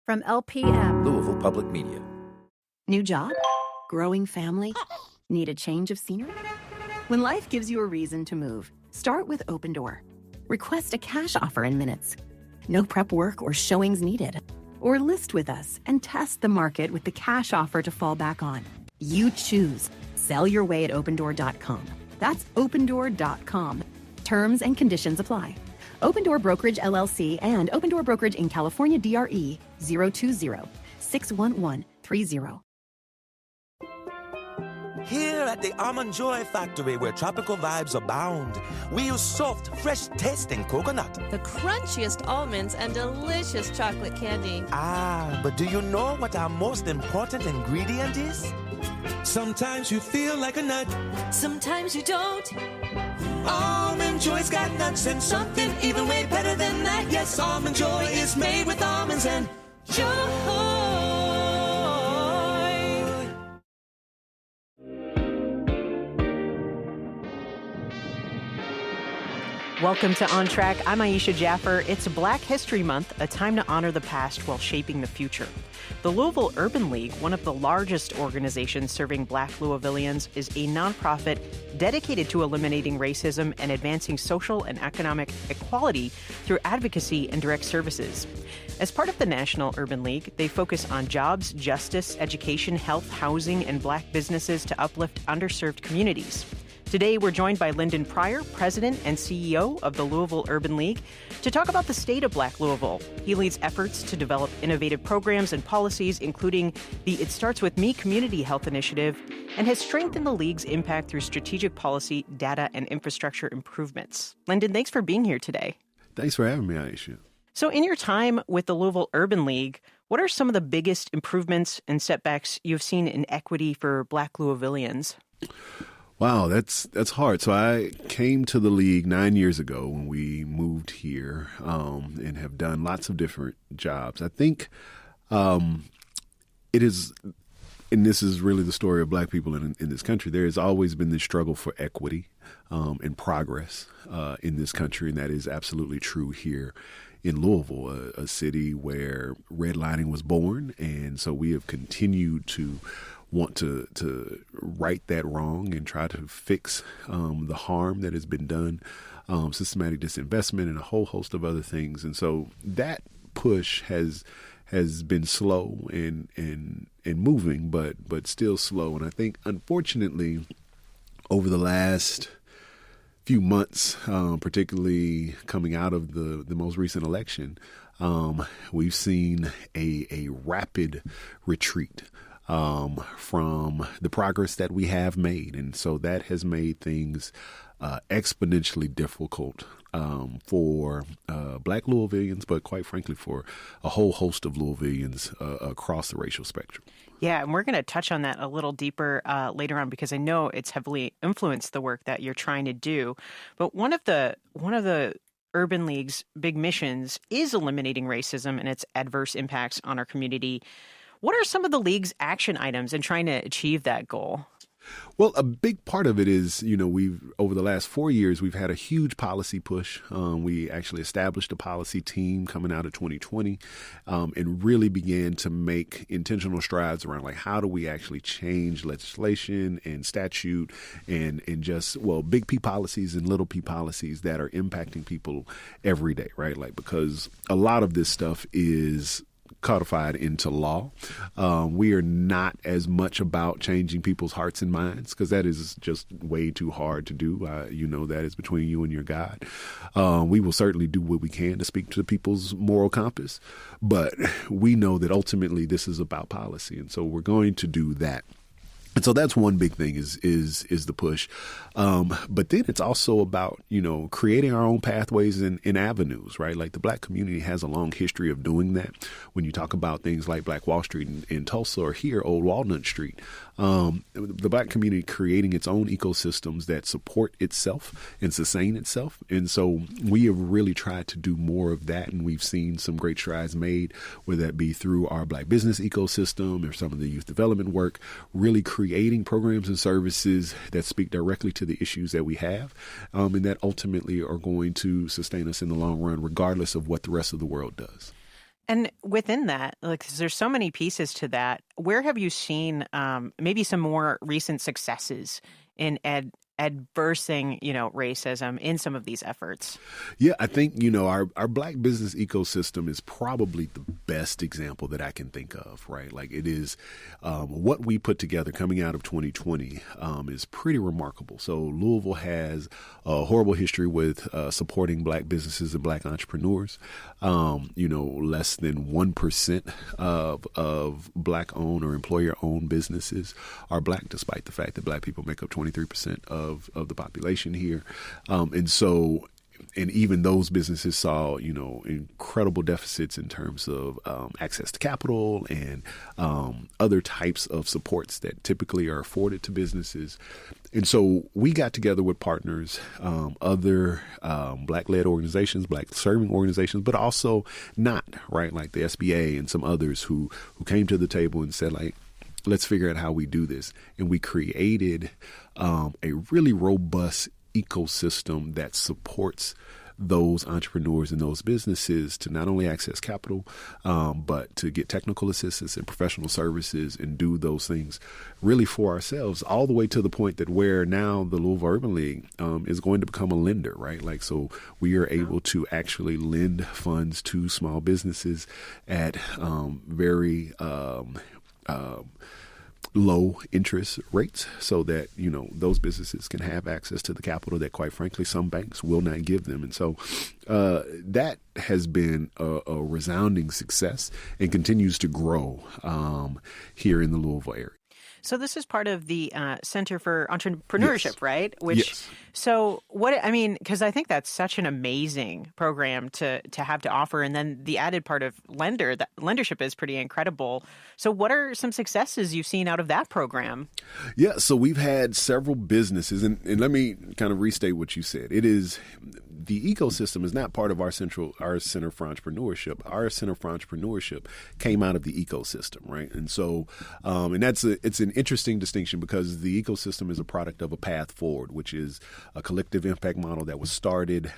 From LPM, Louisville Public Media. New job? Growing family? Need a change of scenery? When life gives you a reason to move, start with Open Door. Request a cash offer in minutes. No prep work or showings needed. Or list with us and test the market with the cash offer to fall back on. You choose. Sell your way at opendoor.com. That's opendoor.com. Terms and conditions apply. Open Door Brokerage LLC and Open Door Brokerage in California, DRE 020-611-30. Here at the Almond Joy Factory, where tropical vibes abound, we use soft, fresh-tasting coconut. The crunchiest almonds and delicious chocolate candy. Ah, but do you know what our most important ingredient is? Sometimes you feel like a nut. Sometimes you don't. Almond Joy's got nuts and something even way better than that. Yes, Almond Joy is made with almonds and joy. Welcome to On Track. I'm Aisha Jaffer. It's Black History Month, a time to honor the past while shaping the future. The Louisville Urban League, one of the largest organizations serving Black Louisvillians, is a nonprofit dedicated to eliminating racism and advancing social and economic equality through advocacy and direct services. As part of the National Urban League, they focus on jobs, justice, education, health, housing, and Black businesses to uplift underserved communities. Today, we're joined by Lyndon Pryor, President and CEO of the Louisville Urban League, to talk about the state of Black Louisville. He leads efforts to develop innovative programs and policies, including the It Starts With Me community health initiative, and has strengthened the League's impact through strategic policy, data, and infrastructure improvements. Lyndon, thanks for being here today. Thanks for having me, Aisha. So in your time with the Louisville Urban League, what are some of the biggest improvements and setbacks you've seen in equity for Black Louisvillians? Wow, that's hard. So I came to the league 9 years ago when we moved here and have done lots of different jobs. I think it is, and this is really the story of Black people in this country, there has always been this struggle for equity and progress in this country, and that is absolutely true here in Louisville, a city where redlining was born. And so we have continued to want to right that wrong and try to fix the harm that has been done, systematic disinvestment, and a whole host of other things. And so that push has been slow and moving, but still slow. And I think, unfortunately, over the last few months, particularly coming out of the most recent election, we've seen a rapid retreat from the progress that we have made. And so that has made things exponentially difficult for Black Louisvillians, but quite frankly, for a whole host of Louisvillians across the racial spectrum. Yeah, and we're going to touch on that a little deeper later on, because I know it's heavily influenced the work that you're trying to do. But one of the Urban League's big missions is eliminating racism and its adverse impacts on our community. What are some of the League's action items in trying to achieve that goal? Well, a big part of it is, we've over the last 4 years, we've had a huge policy push. We actually established a policy team coming out of 2020 and really began to make intentional strides around, like, how do we actually change legislation and statute and just, big P policies and little P policies that are impacting people every day, right? Like, because a lot of this stuff is codified into law. We are not as much about changing people's hearts and minds, because that is just way too hard to do. That is between you and your God. We will certainly do what we can to speak to people's moral compass, but we know that ultimately this is about policy. And so we're going to do that. And so that's one big thing is the push. But then it's also about, creating our own pathways and avenues, right? Like, the Black community has a long history of doing that. When you talk about things like Black Wall Street in Tulsa, or here, Old Walnut Street, the Black community creating its own ecosystems that support itself and sustain itself. And so we have really tried to do more of that. And we've seen some great strides made, whether that be through our Black business ecosystem or some of the youth development work, really creating programs and services that speak directly to the issues that we have, and that ultimately are going to sustain us in the long run, regardless of what the rest of the world does. And within that, like, 'cause there's so many pieces to that. Where have you seen maybe some more recent successes in adversing, racism in some of these efforts? Yeah, I think, our Black business ecosystem is probably the best example that I can think of, right? Like it is what we put together coming out of 2020 is pretty remarkable. So Louisville has a horrible history with supporting Black businesses and Black entrepreneurs. Less than 1% of Black-owned or employer-owned businesses are Black, despite the fact that Black people make up 23% of the population here. And even those businesses saw, incredible deficits in terms of access to capital and other types of supports that typically are afforded to businesses. And so we got together with partners, other Black-led organizations, Black-serving organizations, but also not, right, like the SBA and some others who came to the table and said, like, let's figure out how we do this. And we created a really robust ecosystem that supports those entrepreneurs and those businesses to not only access capital, but to get technical assistance and professional services and do those things really for ourselves, all the way to the point that where now the Louisville Urban League is going to become a lender, right? Like, so we are able to actually lend funds to small businesses at very low interest rates so that, those businesses can have access to the capital that, quite frankly, some banks will not give them. And so that has been a resounding success and continues to grow here in the Louisville area. So this is part of the Center for Entrepreneurship, Yes. right? Yes. So because I think that's such an amazing program to have to offer. And then the added part of lendership is pretty incredible. So what are some successes you've seen out of that program? Yeah, so we've had several businesses, and let me kind of restate what you said. It is the ecosystem is not part of our Center for Entrepreneurship. Our Center for Entrepreneurship came out of the ecosystem, right? And so, it's an interesting distinction because the ecosystem is a product of a path forward, which is a collective impact model that was started,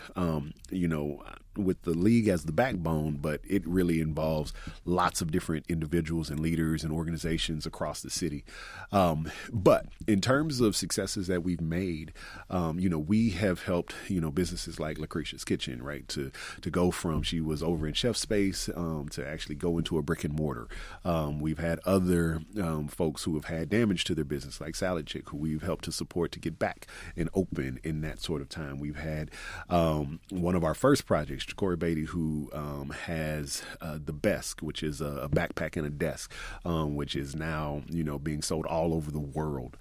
with the league as the backbone, but it really involves lots of different individuals and leaders and organizations across the city. But in terms of successes that we've made, we have helped, businesses like Lucretia's Kitchen, right, to go from, she was over in Chef Space to actually go into a brick and mortar. We've had other folks who have had damage to their business, like Salad Chick, who we've helped to support to get back and open in that sort of time. We've had one of our first projects, Corey Beatty, who has the Besk, which is a backpack and a desk, which is now, being sold all over the world.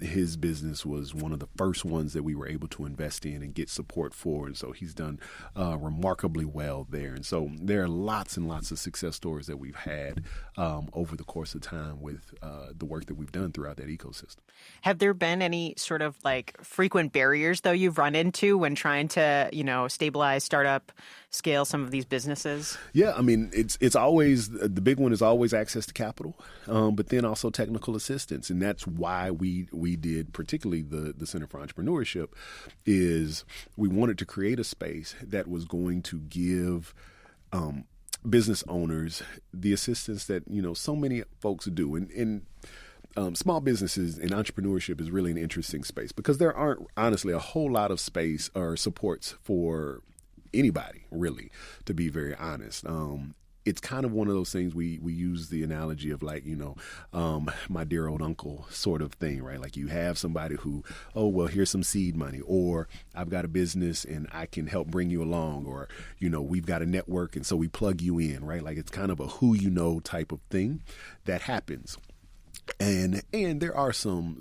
His business was one of the first ones that we were able to invest in and get support for. And so he's done remarkably well there. And so there are lots and lots of success stories that we've had over the course of time with the work that we've done throughout that ecosystem. Have there been any sort of like frequent barriers, though, you've run into when trying to, stabilize, start up, scale some of these businesses? Yeah, it's always, the big one is always access to capital, but then also technical assistance. And that's why we did, particularly the Center for Entrepreneurship, is we wanted to create a space that was going to give business owners the assistance that, so many folks do. And small businesses and entrepreneurship is really an interesting space because there aren't, honestly, a whole lot of space or supports for anybody, really, to be very honest. It's kind of one of those things we use the analogy of like, my dear old uncle sort of thing, right? Like you have somebody who, oh, well, here's some seed money, or I've got a business and I can help bring you along, or, we've got a network and so we plug you in, right? Like it's kind of a who you know type of thing that happens. And there are some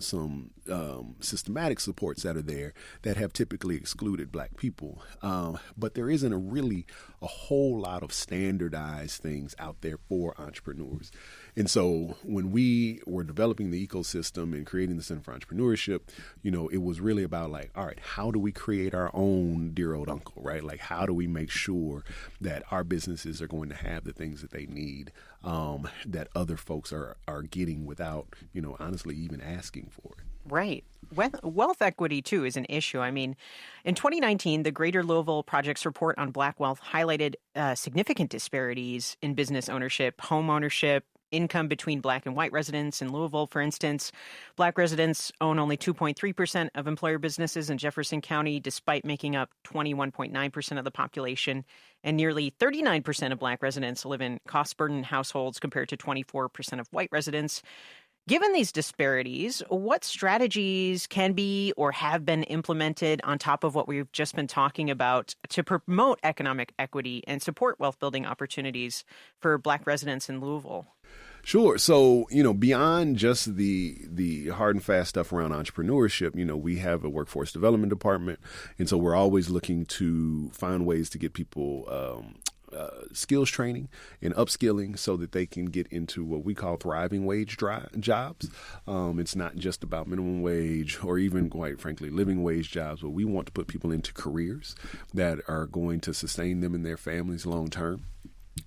systematic supports that are there that have typically excluded Black people. But there isn't a whole lot of standardized things out there for entrepreneurs. And so when we were developing the ecosystem and creating the Center for Entrepreneurship, it was really about like, all right, how do we create our own dear old uncle, right? Like, how do we make sure that our businesses are going to have the things that they need, that other folks are getting without, honestly, even asking for it? Right. Wealth equity, too, is an issue. I mean, in 2019, the Greater Louisville Project's report on Black wealth highlighted significant disparities in business ownership, home ownership, income between Black and white residents. In Louisville, for instance, Black residents own only 2.3% of employer businesses in Jefferson County, despite making up 21.9% of the population. And nearly 39% of Black residents live in cost-burdened households compared to 24% of white residents. Given these disparities, what strategies can be or have been implemented on top of what we've just been talking about to promote economic equity and support wealth building opportunities for Black residents in Louisville? Sure. So, beyond just the hard and fast stuff around entrepreneurship, we have a workforce development department. And so we're always looking to find ways to get people skills training and upskilling so that they can get into what we call thriving wage jobs. It's not just about minimum wage or even, quite frankly, living wage jobs, but we want to put people into careers that are going to sustain them and their families long term.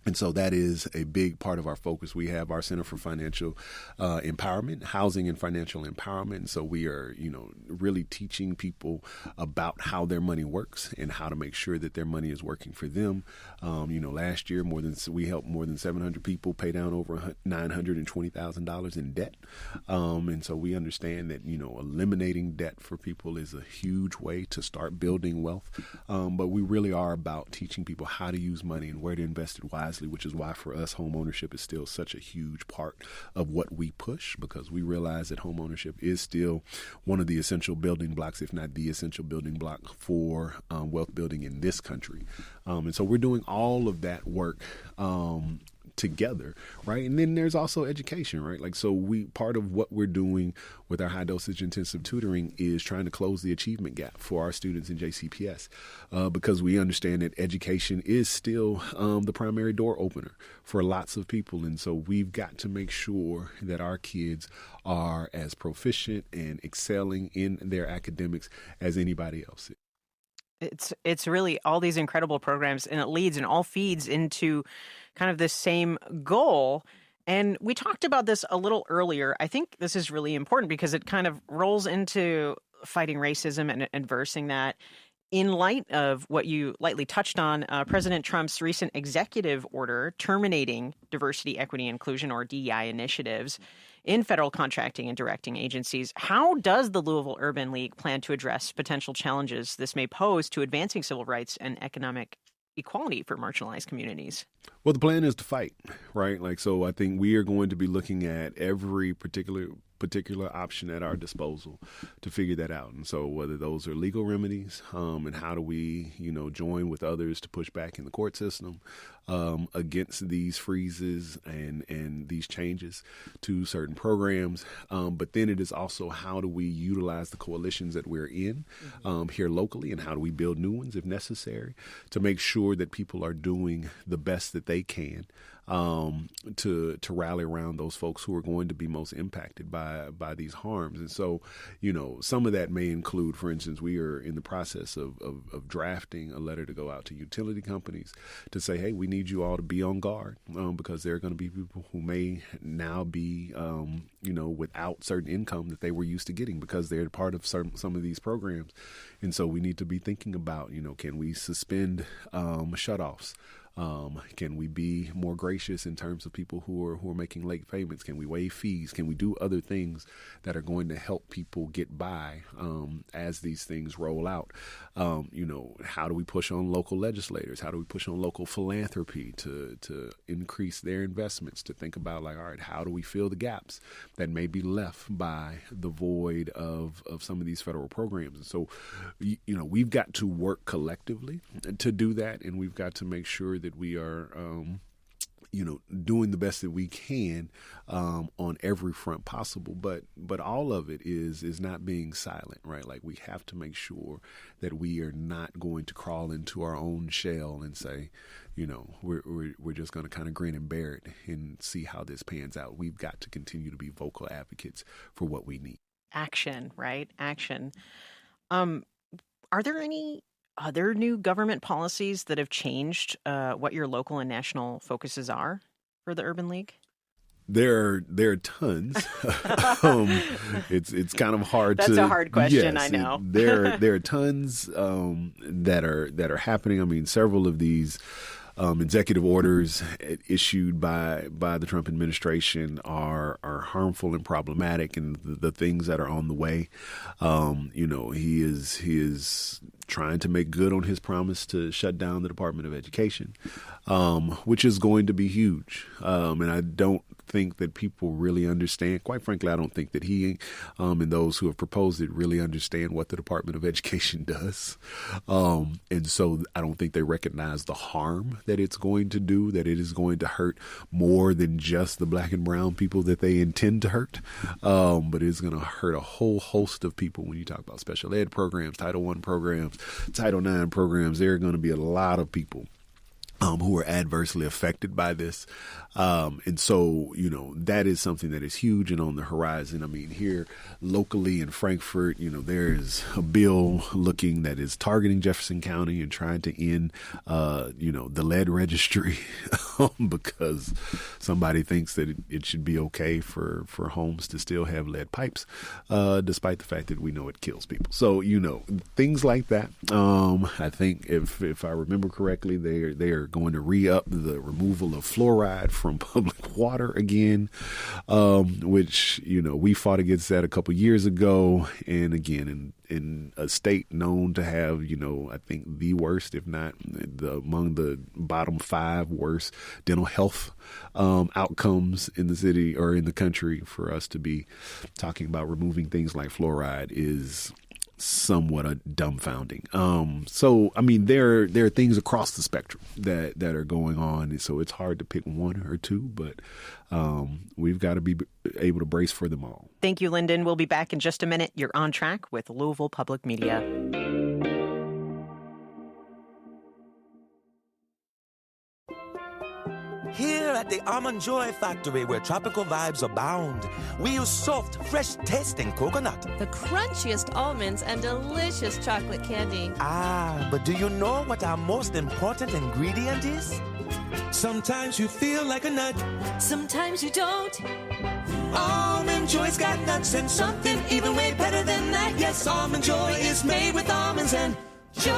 And so that is a big part of our focus. We have our Center for Financial Empowerment, Housing and Financial Empowerment. And so we are, really teaching people about how their money works and how to make sure that their money is working for them. Last year, we helped more than 700 people pay down over $920,000 in debt. And so we understand that, eliminating debt for people is a huge way to start building wealth. But we really are about teaching people how to use money and where to invest it wisely, which is why for us, home ownership is still such a huge part of what we push, because we realize that home ownership is still one of the essential building blocks, if not the essential building block for wealth building in this country. And so we're doing all of that work together, right? And then there's also education, right? Part of what we're doing with our high dosage intensive tutoring is trying to close the achievement gap for our students in JCPS, because we understand that education is still the primary door opener for lots of people. And so we've got to make sure that our kids are as proficient and excelling in their academics as anybody else is. It's really all these incredible programs, and it all feeds into kind of the same goal. And we talked about this a little earlier. I think this is really important because it kind of rolls into fighting racism and adversing that. In light of what you lightly touched on, President Trump's recent executive order terminating diversity, equity, inclusion, or DEI initiatives in federal contracting and directing agencies, how does the Louisville Urban League plan to address potential challenges this may pose to advancing civil rights and economic equality for marginalized communities? Well, the plan is to fight, right? So I think we are going to be looking at every particular option at our disposal to figure that out. And so whether those are legal remedies, and how do we, join with others to push back in the court system against these freezes and these changes to certain programs. But then it is also how do we utilize the coalitions that we're in here locally, and how do we build new ones if necessary to make sure that people are doing the best that they can to rally around those folks who are going to be most impacted by these harms. And so, some of that may include, for instance, we are in the process of drafting a letter to go out to utility companies to say, hey, we need you all to be on guard because there are going to be people who may now be, without certain income that they were used to getting because they're part of some of these programs. And so we need to be thinking about, can we suspend shutoffs? Can we be more gracious in terms of people who are making late payments? Can we waive fees? Can we do other things that are going to help people get by as these things roll out? How do we push on local legislators? How do we push on local philanthropy to increase their investments, to think about all right, how do we fill the gaps that may be left by the void of some of these federal programs? And so, we've got to work collectively to do that, and we've got to make sure that we are, doing the best that we can on every front possible. But all of it is not being silent, right? We have to make sure that we are not going to crawl into our own shell and say, we're just going to kind of grin and bear it and see how this pans out. We've got to continue to be vocal advocates for what we need. Action, right? Action. Are there any other new government policies that have changed what your local and national focuses are for the Urban League? There are tons. It's kind of hard. That's a hard question. Yes, I know. There are tons that are happening. I mean, several of these executive orders issued by the Trump administration are harmful and problematic, and the things that are on the way. He is trying to make good on his promise to shut down the Department of Education, which is going to be huge. And I don't think that people really understand. Quite frankly, I don't think that he and those who have proposed it really understand what the Department of Education does. And so I don't think they recognize the harm that it's going to do, that it is going to hurt more than just the black and brown people that they intend to hurt. But it's going to hurt a whole host of people. When you talk about special ed programs, Title I programs, Title IX programs, there are going to be a lot of people who are adversely affected by this. And so, that is something that is huge and on the horizon. I mean, here locally in Frankfort, there is a bill that is targeting Jefferson County and trying to end, the lead registry because somebody thinks that it should be okay for homes to still have lead pipes, despite the fact that we know it kills people. So, things like that. I think if I remember correctly, they are going to re-up the removal of fluoride from public water again, which, we fought against that a couple years ago. And again, in a state known to have, I think the worst, if not among the bottom 5 worst dental health outcomes in the city or in the country, for us to be talking about removing things like fluoride is somewhat dumbfounding. So, I mean, there are things across the spectrum that are going on. And so it's hard to pick one or two, but we've got to be able to brace for them all. Thank you, Lyndon. We'll be back in just a minute. You're on track with Louisville Public Media. Here at the Almond Joy Factory, where tropical vibes abound, we use soft, fresh-tasting coconut. The crunchiest almonds and delicious chocolate candy. Ah, but do you know what our most important ingredient is? Sometimes you feel like a nut. Sometimes you don't. Almond Joy's got nuts and something even way better than that. Yes, Almond Joy is made with almonds and joy.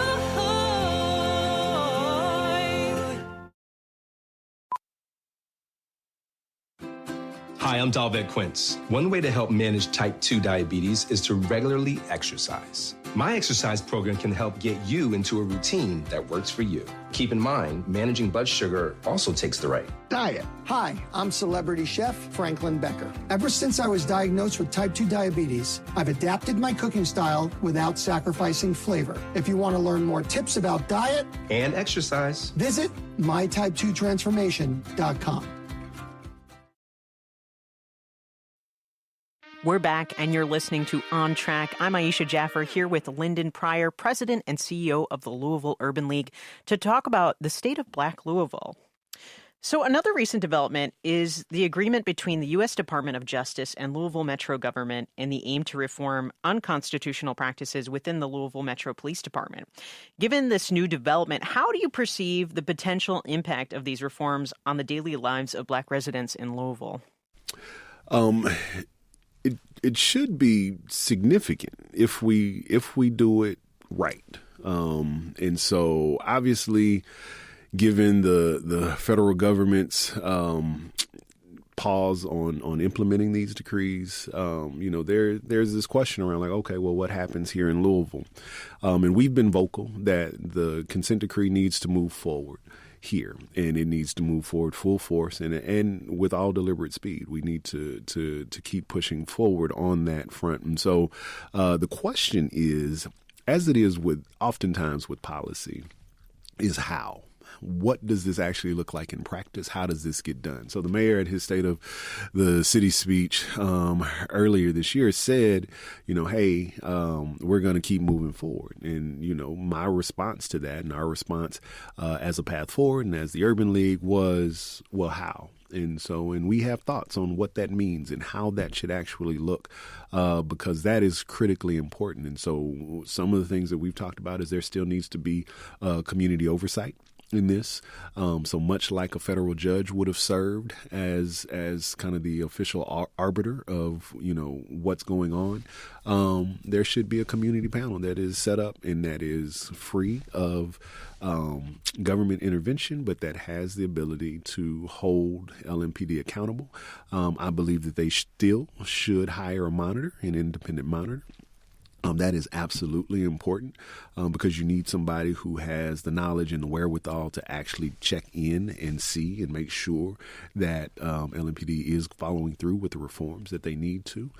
Hi, I'm Dalved Quince. One way to help manage type 2 diabetes is to regularly exercise. My exercise program can help get you into a routine that works for you. Keep in mind, managing blood sugar also takes the right diet. Hi, I'm celebrity chef Franklin Becker. Ever since I was diagnosed with type 2 diabetes, I've adapted my cooking style without sacrificing flavor. If you want to learn more tips about diet and exercise, visit mytype2transformation.com. We're back, and you're listening to On Track. I'm Aisha Jaffer here with Lyndon Pryor, President and CEO of the Louisville Urban League, to talk about the state of Black Louisville. So another recent development is the agreement between the U.S. Department of Justice and Louisville Metro government in the aim to reform unconstitutional practices within the Louisville Metro Police Department. Given this new development, how do you perceive the potential impact of these reforms on the daily lives of Black residents in Louisville? It should be significant if we do it right. And so obviously, given the federal government's pause on implementing these decrees, there's this question around like, okay, well, what happens here in Louisville? And we've been vocal that the consent decree needs to move forward here, and it needs to move forward full force and with all deliberate speed. We need to keep pushing forward on that front. And so the question is, as it is oftentimes with policy, is how. What does this actually look like in practice? How does this get done? So the mayor at his State of the City speech earlier this year said, hey, we're going to keep moving forward. And, my response to that and our response as a path forward and as the Urban League was, well, how? And we have thoughts on what that means and how that should actually look, because that is critically important. And so some of the things that we've talked about is there still needs to be community oversight in this. So much like a federal judge would have served as kind of the official arbiter of, what's going on, there should be a community panel that is set up and that is free of government intervention, but that has the ability to hold LMPD accountable. I believe that they still should hire a monitor, an independent monitor. That is absolutely important because you need somebody who has the knowledge and the wherewithal to actually check in and see and make sure that LMPD is following through with the reforms that they need to.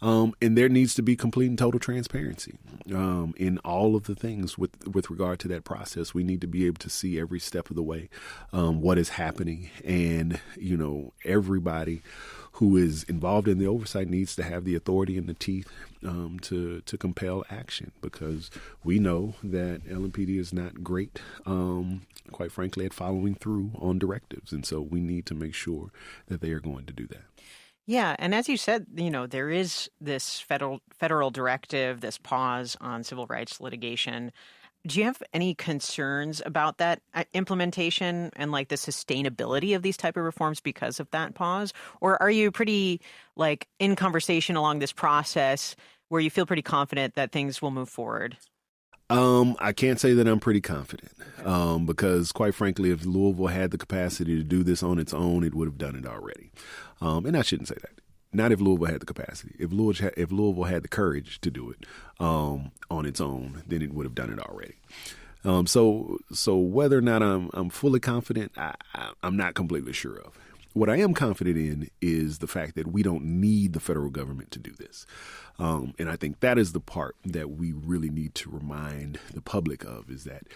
And there needs to be complete and total transparency in all of the things with regard to that process. We need to be able to see every step of the way what is happening. And, everybody who is involved in the oversight needs to have the authority and the teeth to compel action, because we know that LMPD is not great, quite frankly, at following through on directives. And so we need to make sure that they are going to do that. Yeah. And as you said, there is this federal directive, this pause on civil rights litigation. Do you have any concerns about that implementation and the sustainability of these type of reforms because of that pause? Or are you pretty in conversation along this process where you feel pretty confident that things will move forward? I can't say that I'm pretty confident because, quite frankly, if Louisville had the capacity to do this on its own, it would have done it already. And I shouldn't say that. Not if Louisville had the capacity. If Louisville had the courage to do it on its own, then it would have done it already. So whether or not I'm fully confident, I'm not completely sure of. What I am confident in is the fact that we don't need the federal government to do this. And I think that is the part that we really need to remind the public of, is that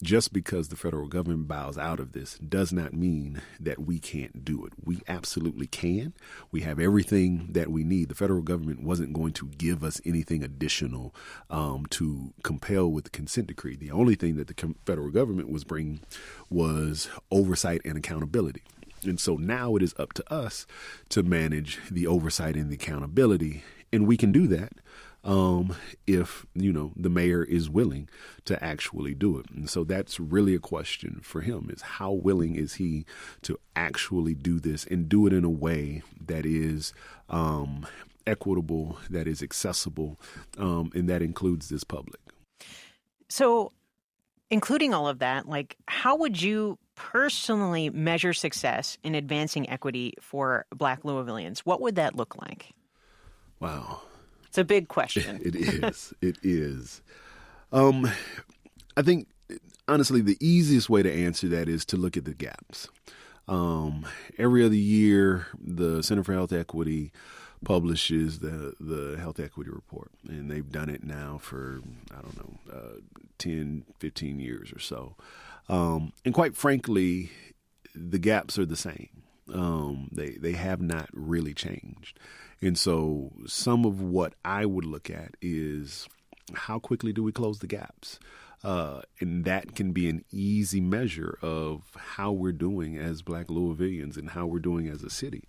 just because the federal government bows out of this does not mean that we can't do it. We absolutely can. We have everything that we need. The federal government wasn't going to give us anything additional to compel with the consent decree. The only thing that the federal government was bringing was oversight and accountability. And so now it is up to us to manage the oversight and the accountability. And we can do that if, the mayor is willing to actually do it. And so that's really a question for him, is how willing is he to actually do this and do it in a way that is equitable, that is accessible, and that includes this public. So including all of that, how would you personally measure success in advancing equity for Black Louisvillians? What would that look like? Wow. It's a big question. It is. It is. I think, honestly, the easiest way to answer that is to look at the gaps. Every other year, the Center for Health Equity publishes the Health Equity Report, and they've done it now for, 10, 15 years or so. And quite frankly, the gaps are the same. They have not really changed. And so some of what I would look at is how quickly do we close the gaps? And that can be an easy measure of how we're doing as Black Louisvillians and how we're doing as a city.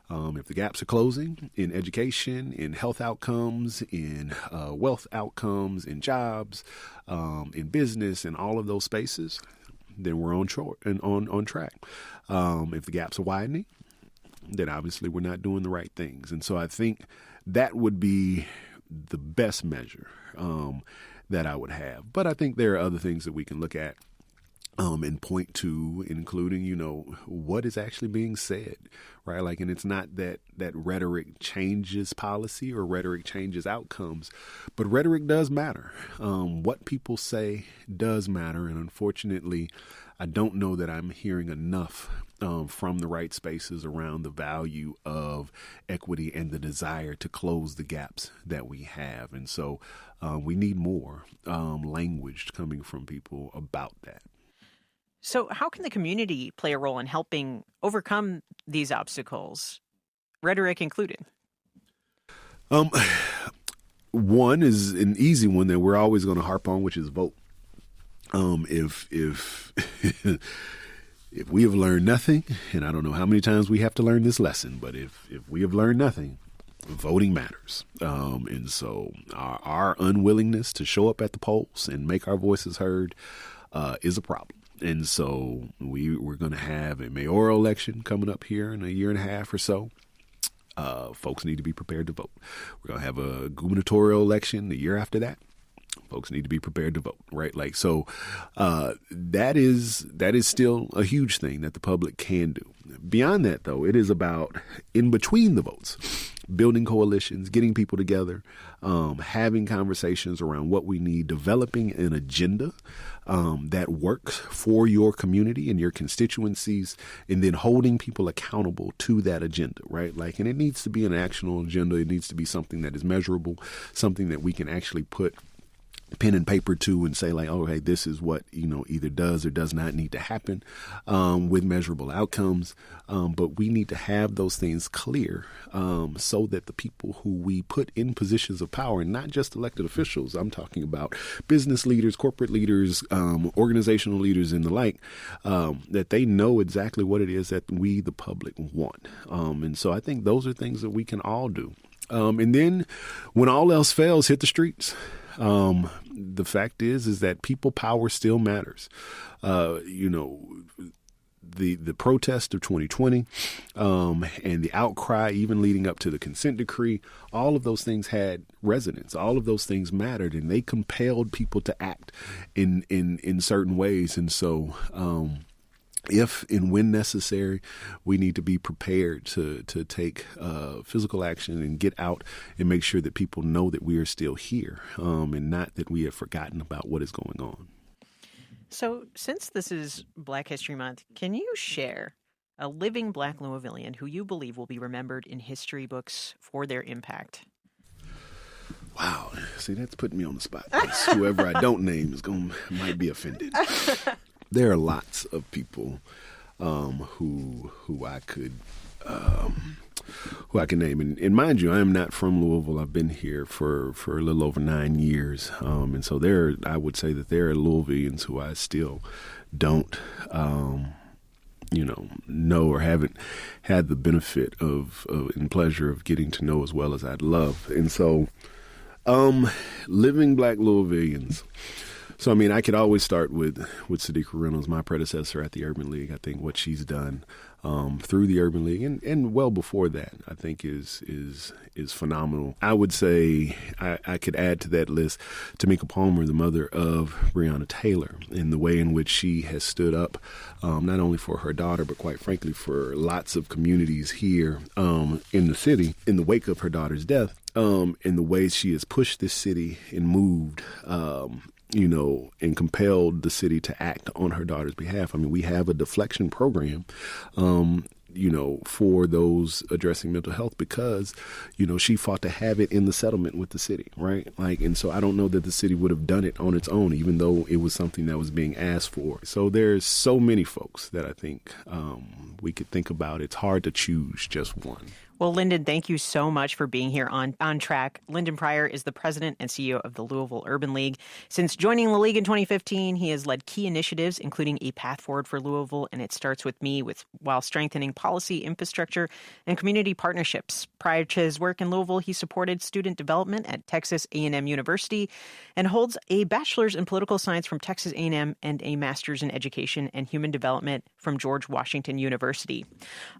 If the gaps are closing in education, in health outcomes, in wealth outcomes, in jobs, in business, in all of those spaces, then we're on track. If the gaps are widening, then obviously we're not doing the right things. And so I think that would be the best measure that I would have. But I think there are other things that we can look at and point to, including, what is actually being said, right? And it's not that rhetoric changes policy or rhetoric changes outcomes, but rhetoric does matter. What people say does matter. And unfortunately, I don't know that I'm hearing enough from the right spaces around the value of equity and the desire to close the gaps that we have. And so we need more language coming from people about that. So how can the community play a role in helping overcome these obstacles, rhetoric included? One is an easy one that we're always going to harp on, which is vote. If we have learned nothing, and I don't know how many times we have to learn this lesson, but if we have learned nothing, voting matters. And so our unwillingness to show up at the polls and make our voices heard is a problem. And so we're going to have a mayoral election coming up here in a year and a half or so. Folks need to be prepared to vote. We're going to have a gubernatorial election the year after that. Folks need to be prepared to vote, right? Like, so that is still a huge thing that the public can do. Beyond that, though, it is about in between the votes, building coalitions, getting people together, having conversations around what we need, developing an agenda that works for your community and your constituencies, and then holding people accountable to that agenda, right? Like, and it needs to be an actionable agenda. It needs to be something that is measurable, something that we can actually put pen and paper to and say, like, oh, hey, this is what, either does or does not need to happen with measurable outcomes. But we need to have those things clear so that the people who we put in positions of power, and not just elected officials, I'm talking about business leaders, corporate leaders, organizational leaders and the like, that they know exactly what it is that we, the public, want. And so I think those are things that we can all do. And then when all else fails, hit the streets. The fact is that people power still matters. The protest of 2020, and the outcry, even leading up to the consent decree, all of those things had resonance. All of those things mattered, and they compelled people to act in certain ways. And so, if and when necessary, we need to be prepared to take physical action and get out and make sure that people know that we are still here, and not that we have forgotten about what is going on. So since this is Black History Month, can you share a living Black Louisvillian who you believe will be remembered in history books for their impact? Wow. See, that's putting me on the spot. Whoever I don't name might be offended. There are lots of people who I could name, and mind you, I am not from Louisville. I've been here for a little over 9 years, and so I would say that there are Louisvillians who I still don't, know or haven't had the benefit of and pleasure of getting to know as well as I'd love, and so living Black Louisvillians. So, I mean, I could always start with Sadiqa Reynolds, my predecessor at the Urban League. I think what she's done through the Urban League and well before that, I think is phenomenal. I would say I could add to that list Tamika Palmer, the mother of Breonna Taylor, in the way in which she has stood up not only for her daughter, but quite frankly for lots of communities here in the city in the wake of her daughter's death, in the ways she has pushed this city and moved and compelled the city to act on her daughter's behalf. I mean, we have a deflection program, for those addressing mental health because, she fought to have it in the settlement with the city, right? And so I don't know that the city would have done it on its own, even though it was something that was being asked for. So there's so many folks that I think we could think about. It's hard to choose just one. Well, Lyndon, thank you so much for being here on Track. Lyndon Pryor is the president and CEO of the Louisville Urban League. Since joining the league in 2015, he has led key initiatives, including a path forward for Louisville, and it starts with me, while strengthening policy, infrastructure, and community partnerships. Prior to his work in Louisville, he supported student development at Texas A&M University and holds a bachelor's in political science from Texas A&M and a master's in education and human development from George Washington University.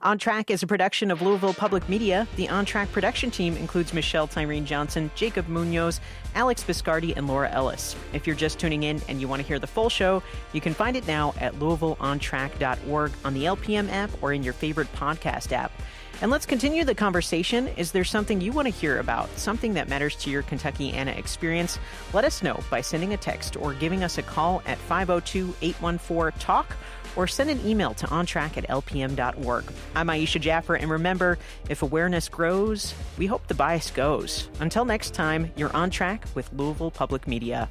On Track is a production of Louisville Public Media. The On Track production team includes Michelle Tyreen Johnson, Jacob Munoz, Alex Biscardi, and Laura Ellis. If you're just tuning in and you want to hear the full show, you can find it now at LouisvilleOnTrack.org on the LPM app or in your favorite podcast app. And let's continue the conversation. Is there something you want to hear about, something that matters to your Kentuckiana experience? Let us know by sending a text or giving us a call at 502-814-TALK or send an email to ontrack@lpm.org. I'm Aisha Jaffer, and remember, if awareness grows, we hope the bias goes. Until next time, you're On Track with Louisville Public Media.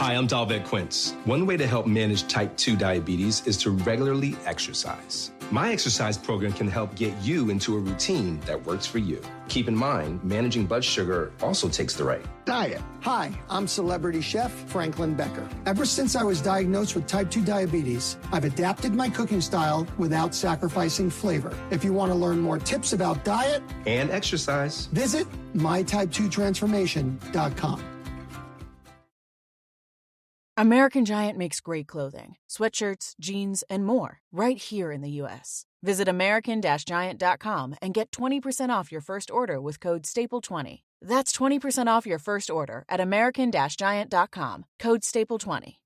Hi, I'm Dalvet Quince. One way to help manage type 2 diabetes is to regularly exercise. My exercise program can help get you into a routine that works for you. Keep in mind, managing blood sugar also takes the right diet. Hi, I'm celebrity chef Franklin Becker. Ever since I was diagnosed with type 2 diabetes, I've adapted my cooking style without sacrificing flavor. If you want to learn more tips about diet and exercise, visit mytype2transformation.com. American Giant makes great clothing, sweatshirts, jeans, and more right here in the U.S. Visit American-Giant.com and get 20% off your first order with code STAPLE20. That's 20% off your first order at American-Giant.com, code STAPLE20.